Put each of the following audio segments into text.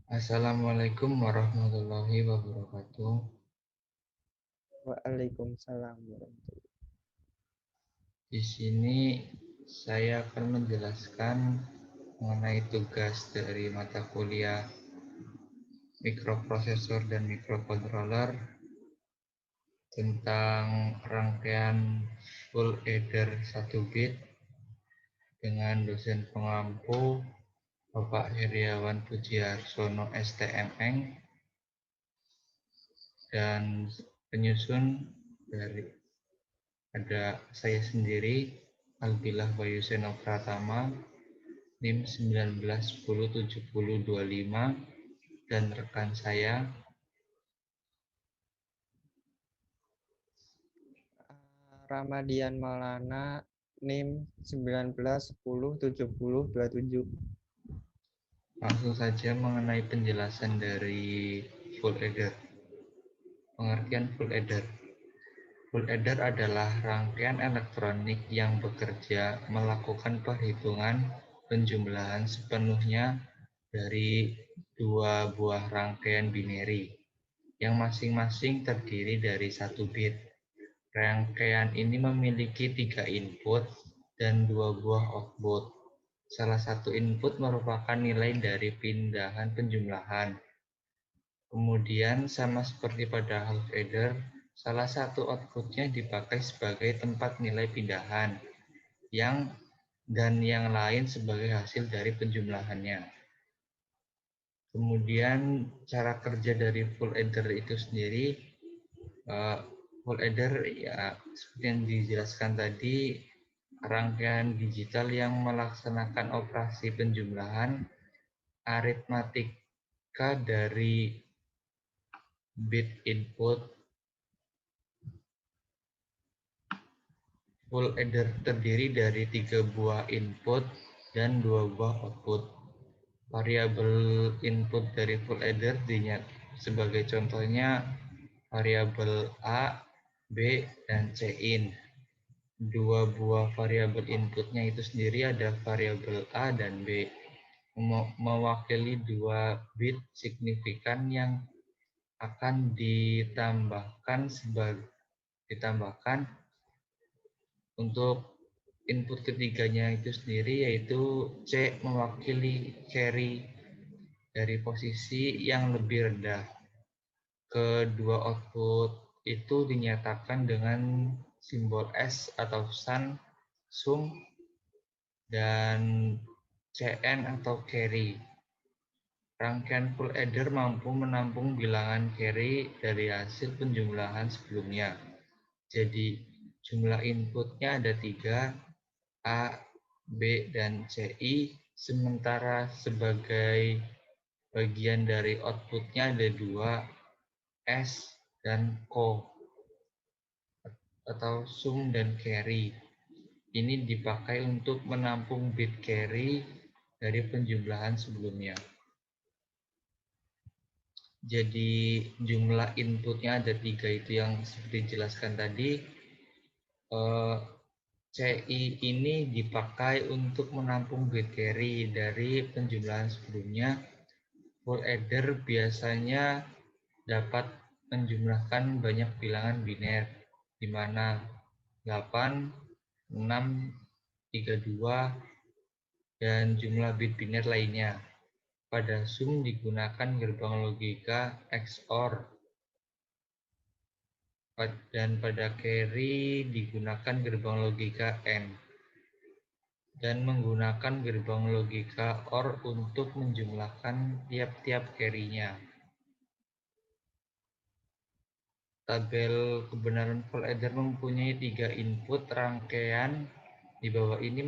Assalamualaikum warahmatullahi wabarakatuh. Waalaikumsalam warahmatullahi. Di sini saya akan menjelaskan mengenai tugas dari mata kuliah mikroprosesor dan mikrocontroller tentang rangkaian full adder 1 bit dengan dosen pengampu Bapak Heriawan Pujiarsono STMN dan penyusun dari ada saya sendiri Albilah Bayu Seno Pratama NIM 19107025 dan rekan saya Ramadian Maulana NIM 19107027. langsung saja mengenai penjelasan dari full adder. Pengertian full adder. Full adder adalah rangkaian elektronik yang bekerja melakukan perhitungan penjumlahan sepenuhnya dari dua buah rangkaian binary yang masing-masing terdiri dari 1 bit. Rangkaian ini memiliki 3 input dan 2 buah output. Salah satu input merupakan nilai dari pindahan penjumlahan. Kemudian, sama seperti pada half adder, salah satu outputnya dipakai sebagai tempat nilai pindahan, dan yang lain sebagai hasil dari penjumlahannya. Kemudian, cara kerja dari full adder itu sendiri, full adder ya seperti yang dijelaskan tadi, rangkaian digital yang melaksanakan operasi penjumlahan aritmatika dari bit input. Full adder terdiri dari 3 buah input dan 2 buah output. Variabel input dari full adder sebagai contohnya variabel A, B, dan Cin. 2 buah variabel inputnya itu sendiri ada variabel A dan B, mewakili 2 bit signifikan yang akan ditambahkan untuk input ketiganya itu sendiri, yaitu C mewakili carry dari posisi yang lebih rendah. Kedua output itu dinyatakan dengan simbol S atau sum, dan Cn atau carry. Rangkaian full adder mampu menampung bilangan carry dari hasil penjumlahan sebelumnya. Jadi jumlah inputnya ada 3, A, B, dan CI, sementara sebagai bagian dari outputnya ada 2, S dan CO, atau sum dan carry. Ini dipakai untuk menampung bit carry dari penjumlahan sebelumnya. Jadi jumlah inputnya ada 3 itu yang seperti dijelaskan tadi. CI ini dipakai untuk menampung bit carry dari penjumlahan sebelumnya. Full adder biasanya dapat menjumlahkan banyak bilangan biner, di mana 8, 6, 32, dan jumlah bit biner lainnya. Pada sum digunakan gerbang logika XOR, dan pada carry digunakan gerbang logika AND, dan menggunakan gerbang logika OR untuk menjumlahkan tiap-tiap carry-nya. Tabel kebenaran full adder mempunyai 3 input rangkaian. Di bawah ini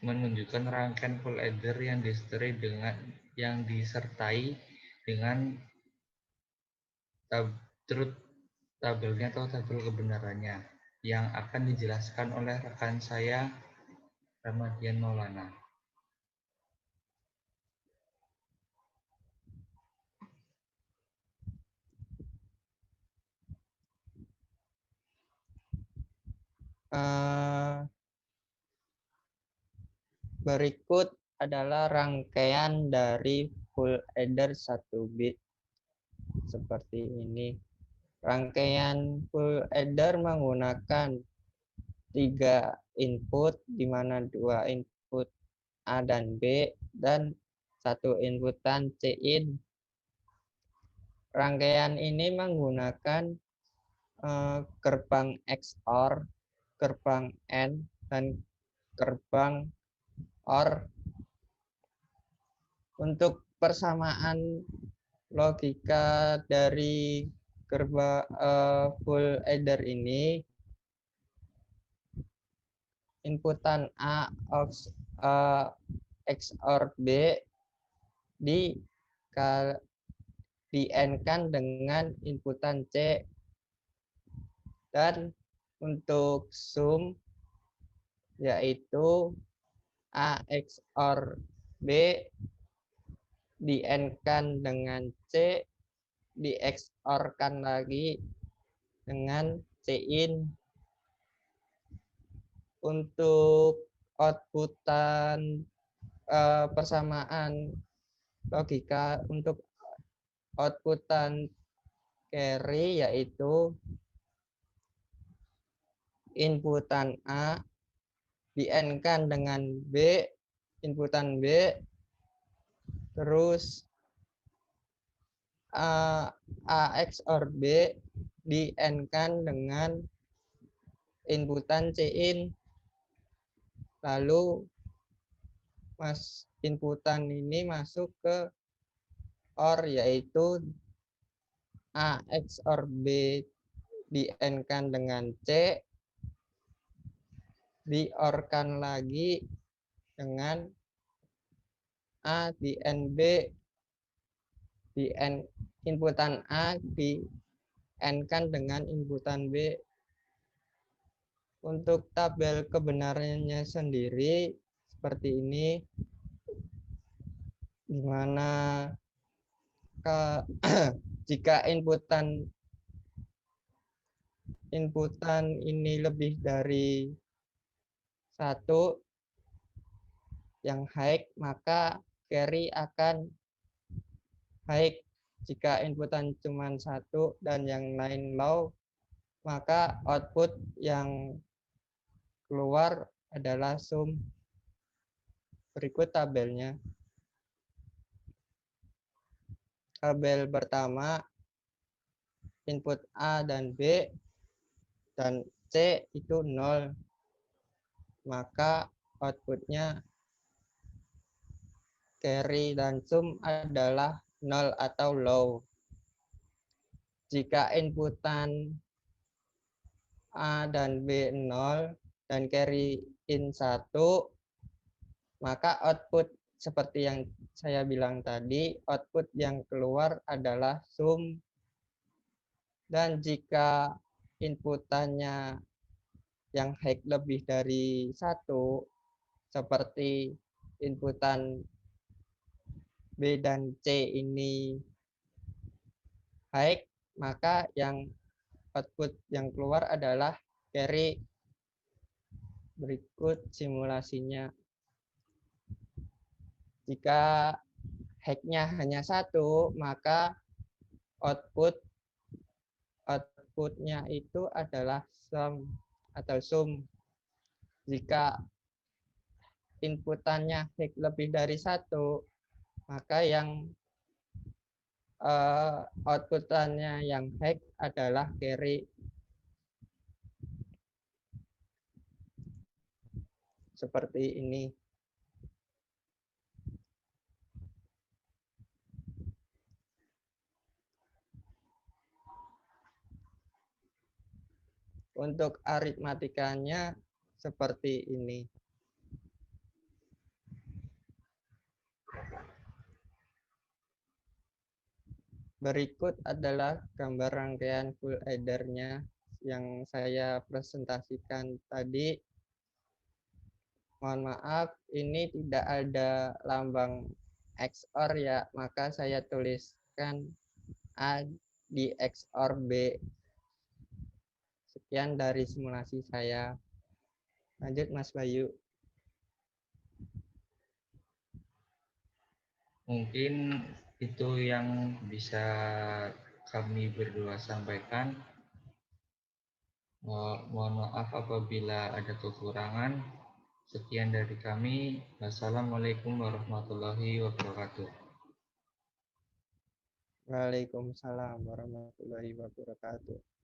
menunjukkan rangkaian full adder yang disertai dengan tabelnya atau tabel kebenarannya yang akan dijelaskan oleh rekan saya Ramadian Maulana. Berikut adalah rangkaian dari full adder 1 bit seperti ini. Rangkaian full adder menggunakan 3 input, di mana 2 input A dan B dan 1 inputan C-in. Rangkaian ini menggunakan gerbang XOR, gerbang AND, dan gerbang OR. Untuk persamaan logika dari gerbang full adder ini, inputan A XOR B di-AND-kan dengan inputan C, dan untuk sum yaitu A XOR B di-AND-kan dengan C, di-XOR-kan lagi dengan C-in. Untuk outputan persamaan logika untuk outputan carry yaitu inputan A di-AND-kan dengan B, inputan B, terus A XOR B di-AND-kan dengan inputan C-in. Lalu inputan ini masuk ke OR yaitu A XOR B di-AND-kan dengan C, di-OR-kan lagi dengan A di-AND B, inputan A di-AND-kan dengan inputan B. Untuk tabel kebenarannya sendiri seperti ini, di mana jika inputan ini lebih dari 1 yang high, maka carry akan high. Jika inputan cuma 1 dan yang lain low, maka output yang keluar adalah sum. Berikut tabelnya. Tabel pertama, input A dan B dan C itu 0, maka outputnya carry dan sum adalah 0 atau low. Jika inputan A dan B 0 dan carry in 1, maka output seperti yang saya bilang tadi, output yang keluar adalah sum. Dan jika inputannya yang high lebih dari 1, seperti inputan B dan C ini high, maka yang output yang keluar adalah carry. Berikut simulasinya. Jika high-nya hanya 1, maka outputnya itu adalah sum atau sum. Jika inputannya high lebih dari 1, maka yang outputannya yang high adalah carry. Seperti ini. Untuk aritmatikanya seperti ini. Berikut adalah gambar rangkaian full adder-nya yang saya presentasikan tadi. Mohon maaf, ini tidak ada lambang XOR ya, maka saya tuliskan A di XOR B. Sekian dari simulasi saya. Lanjut Mas Bayu. Mungkin itu yang bisa kami berdua sampaikan. Mohon maaf apabila ada kekurangan. Sekian dari kami. Wassalamualaikum warahmatullahi wabarakatuh. Waalaikumsalam warahmatullahi wabarakatuh.